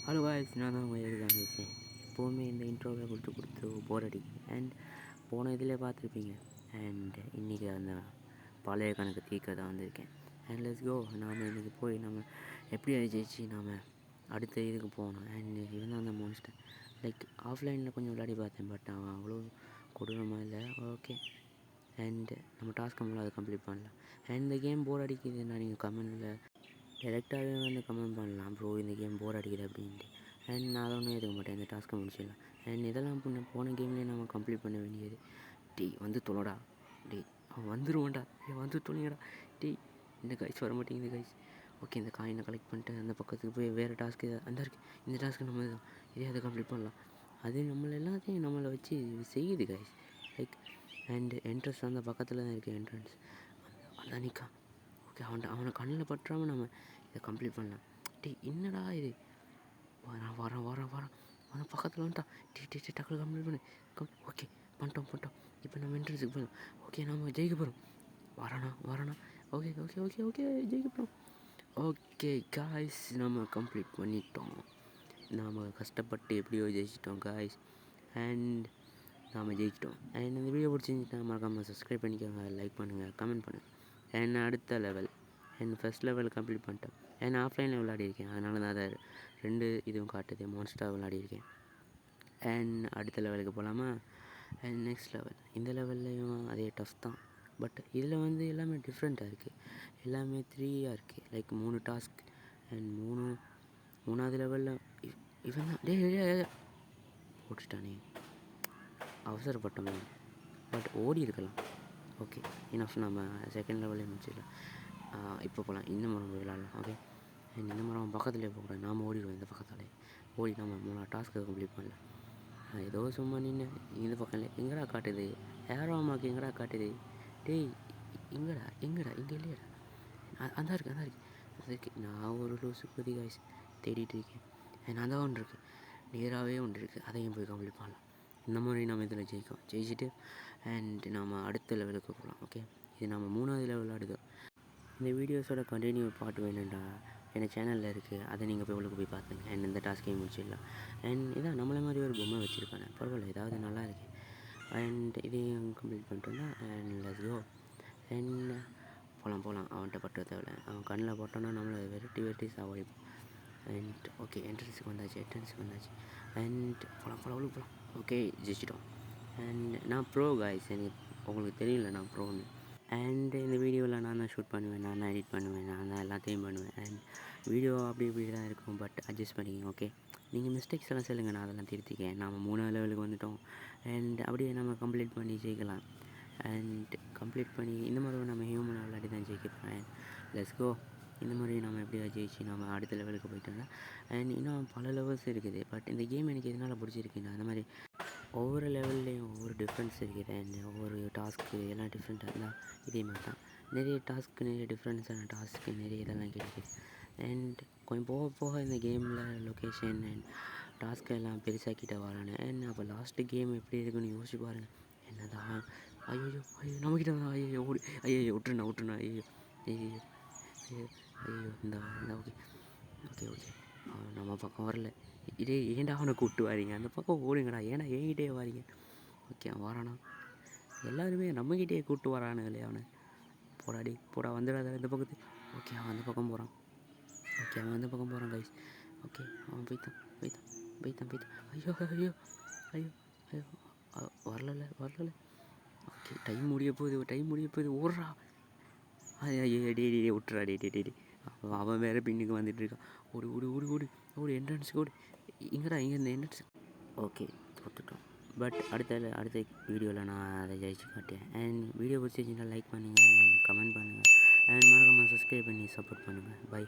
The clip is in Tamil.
ஹலோ காய்ஸ், நான் தான் உங்கள் தான் பேசுகிறேன். எப்போவுமே இந்த இன்ட்ரோவை கொடுத்து போர் அடிக்கும். அண்ட் போன இதில் பார்த்துருப்பீங்க. அண்ட் இன்றைக்கி அந்த பழைய கணக்கு தீர்க்க தான் வந்திருக்கேன். And let's go. நாம் இன்றைக்கி போய் நம்ம எப்படி ஜெயிச்சு நாம் அடுத்த இதுக்கு போகணும். அண்ட் இவன் தான் அந்த மோன்ஸ்டர். லைக் ஆஃப்லைனில் கொஞ்சம் விளையாடி பார்த்தேன், பட் அவன் அவ்வளோ கொடூரமாக இல்லை. ஓகே. அண்ட் நம்ம டாஸ்க் நம்மளால் அதை கம்ப்ளீட் பண்ணலாம். அண்ட் இந்த கேம் போர் அடிக்குதுன்னா நீங்கள் கமெண்டில் டேரெக்டாகவே வந்து கமெண்ட் பண்ணலாம், ப்ரோ இந்த கேம் போர் அடிக்குது அப்படின்ட்டு. அண்ட் நான் அதை ஒன்றும் எடுக்க மாட்டேன், இந்த டாஸ்க்கை முடிச்சிடலாம். அண்ட் இதெல்லாம் போன கேம்லேயே நம்ம கம்ப்ளீட் பண்ண வேண்டியது. வந்து தொலைடா, அவன் வந்துடுவான்டா, வந்து தொலைங்கடா. இந்த கைஸ் வர மாட்டேங்குது கைஸ். ஓகே, இந்த காயினை கலெக்ட் பண்ணிட்டு அந்த பக்கத்துக்கு போய் வேறு டாஸ்க்கு அந்த இருக்குது. இந்த டாஸ்க்கு நம்ம தான் இதே அதை கம்ப்ளீட் பண்ணலாம். அது நம்மளை எல்லாத்தையும் நம்மளை வச்சு செய்யுது கைஸ். லைக் அண்ட் என்ட்ரன்ஸ் அந்த பக்கத்தில் தான் இருக்குது. என்ட்ரன்ஸ் அதான் நிற்கா. ஓகே, அவனை கண்ணில் பற்றாமல் நம்ம இதை கம்ப்ளீட் பண்ணலாம். என்னடா இது, வரான் அவன் பக்கத்தில் வந்துட்டான். டக்குனு கம்ப்ளீட் பண்ணு. ஓகே, பண்ணிட்டோம். இப்போ நம்ம என்ட்ரன்ஸுக்கு போயிடும். ஓகே, நம்ம ஜெயிக்க போகிறோம். வரானா. ஓகே ஜெயிக்க போகிறோம். ஓகே காய்ஸ், நம்ம கம்ப்ளீட் பண்ணிட்டோம். நாம் கஷ்டப்பட்டு எப்படியோ ஜெயிச்சிட்டோம் காய்ஸ். அண்ட் நாம் ஜெயிச்சிட்டோம். அண்ட் இந்த வீடியோ பிடிச்சிருந்துச்சுன்னா மறக்காமல் சப்ஸ்கிரைப் பண்ணிக்கோங்க, லைக் பண்ணுங்கள், கமெண்ட் பண்ணுங்கள். அண்ட் அடுத்த லெவல் ஃபஸ்ட் லெவல் கம்ப்ளீட் பண்ணிட்டேன். அண்ட் ஆஃப்லைனில் விளையாடிருக்கேன், அதனால தான் அதை 2 இதுவும் காட்டுது. மான்ஸ்டர் விளையாடிருக்கேன். அண்ட் அடுத்த லெவலுக்கு போகலாமா? And next level. இந்த லெவல்லையும் அதே டஃப் தான், பட் இதில் வந்து எல்லாமே டிஃப்ரெண்ட்டாக இருக்குது. எல்லாமே 3 இருக்குது. Like 3 task. அண்ட் மூணாவது லெவலில் இவன் தான் போட்டுட்டானே, அவசரப்பட்டோமே. பட் ஓடி இருக்கலாம். Okay, enough. நம்ம செகண்ட் லெவலே முடிச்சிடலாம். இப்போ போகலாம், இந்த மரம் போய் விளாட்லாம். ஓகே, இந்த மரம் பக்கத்துலேயே போகக்கூடாது, நாம் ஓடிடுவோம். இந்த பக்கத்தாலே ஓடி நம்ம 3 டாஸ்க்கை கம்ப்ளீட் பண்ணலாம். ஏதோ சும்மா நின்று இந்த பக்கம் இல்லை, எங்கடா காட்டுது ஏரோ அம்மாவுக்கு, எங்கடா காட்டுது? எங்கடா இங்கே இல்லையடா. அந்த இருக்கு. நான் ஒரு லூசு புதி காய்ஸ் தேடிட்டு இருக்கேன். நான் தான் ஒன்று இருக்குது, நேராகவே ஒன்று இருக்குது, அதையும் போய் கம்ப்ளீட் பண்ணலாம். இந்த மாதிரி நம்ம இதில் ஜெயிச்சுட்டு அண்ட் நம்ம அடுத்த லெவலுக்கு போகலாம். ஓகே, இது நம்ம 3வது லெவல் ஆடுதோம். இந்த வீடியோஸோட கண்டினியூ பார்ட் வேணும்டா என் சேனலில் இருக்குது, அதை நீங்கள் போய் பார்த்துங்க. அண்ட் இந்த டாஸ்க்கையும் முடிச்சிடலாம். அண்ட் இதான் நம்மளை மாதிரி ஒரு பொம்மை வச்சுருக்கானே, பரவாயில்ல, ஏதாவது நல்லா இருக்குது. அண்ட் இதையும் கம்ப்ளீட் பண்ணிட்டோன்னா அண்ட் லெட்ஸ் கோ. அண்ட் போகலாம். அவன்கிட்ட பட்ட தேவை, அவன் கண்ணில் போட்டோன்னா நம்மளை வெரைட்டி சாவடிப்போம். அண்ட் ஓகே, என்ட்ரன்ஸுக்கு வந்தாச்சு. அண்ட் போகலாம். ஓகே, ஜெயிச்சிட்டோம். அண்ட் நான் ப்ரோ காய்ஸ், எனக்கு உங்களுக்கு தெரியல நான் ப்ரோன்னு. அண்ட் இந்த வீடியோவில் நான் தான் ஷூட் பண்ணுவேன், நான் தான் எடிட் பண்ணுவேன், நான் தான் எல்லாத்தையும் பண்ணுவேன். அண்ட் வீடியோ இப்படி தான் இருக்கும், பட் அட்ஜஸ்ட் பண்ணிக்கிங்க. ஓகே, நீங்கள் மிஸ்டேக்ஸ் எல்லாம் சொல்லுங்கள், நான் அதெல்லாம் திருத்திக்கேன். நம்ம 3வது லெவலுக்கு வந்துவிட்டோம். அண்ட் அப்படியே நம்ம கம்ப்ளீட் பண்ணி ஜெயிக்கலாம். அண்ட் கம்ப்ளீட் பண்ணி இந்த மாதிரி நம்ம ஹியூமன் விளையாடி தான் ஜெயிக்க போகிறேன். Let's go. இந்த மாதிரி நம்ம எப்படியா ஜெயிச்சு நம்ம அடுத்த லெவலுக்கு போயிட்டோம்னா. அண்ட் இன்னும் பல லெவல்ஸ் இருக்குது, பட் இந்த கேம் எனக்கு எதனால் பிடிச்சிருக்குன்னா, அந்த மாதிரி ஒவ்வொரு லெவல்லையும் ஒவ்வொரு டிஃப்ரென்ஸ் இருக்குது. அண்ட் ஒவ்வொரு டாஸ்க்கு எல்லாம் டிஃப்ரெண்ட்டாக இருந்தால் இதே மாதிரி தான் நிறைய டாஸ்க்கு, நிறைய டிஃப்ரென்ஸான டாஸ்க்கு, நிறைய இதெல்லாம் கிடைக்குது. அண்ட் கொஞ்சம் போக இந்த கேமில் லொக்கேஷன் அண்ட் டாஸ்க்கு எல்லாம் பெருசாக்கிட்ட வரானு. அண்ட் அப்போ லாஸ்ட்டு கேம் எப்படி இருக்குன்னு யோசிச்சு பாருங்கள். என்னதான் ஐயோ நம்மக்கிட்ட தான், ஓடி விட்டுருண்ணா ஐயோ இந்த ஓகே நம்ம பக்கம் வரல. ஏன்டா அவனை கூப்பிட்டு வாரீங்க, அந்த பக்கம் ஓடுங்கடா, ஏன்னா என்கிட்டே வாரீங்க. ஓகே, அவன் வரானா, எல்லாருமே நம்மக்கிட்டே கூப்பிட்டு வரானுங்களே அவனை. போடா வந்துடாத இந்த பக்கத்து. ஓகே, அவன் அந்த பக்கம் போகிறான். கைஸ். ஓகே, அவன் போய்த்தான். ஐயோ வரல. ஓகே, டைம் முடிய போகுது. ஓடுறா. ஐயோ விட்டுறா. அவன் வேறு பின்னுக்கு வந்துட்டு இருக்கான். ஓடு என்ட்ரன்ஸுக்கு ஓடு. இங்கே இந்த என்ட்ரன்ஸ். ஓகே, கொடுத்துட்டோம். பட் அடுத்த வீடியோவில் நான் அதை ஜெயிச்சு காட்டேன். அண்ட் வீடியோ பிடிச்சிருந்துச்சுன்னா லைக் பண்ணுங்கள், அண்ட் கமெண்ட் பண்ணுங்கள், அண்ட் மறக்காமல் சப்ஸ்கிரைப் பண்ணி சப்போர்ட் பண்ணுங்கள். பை.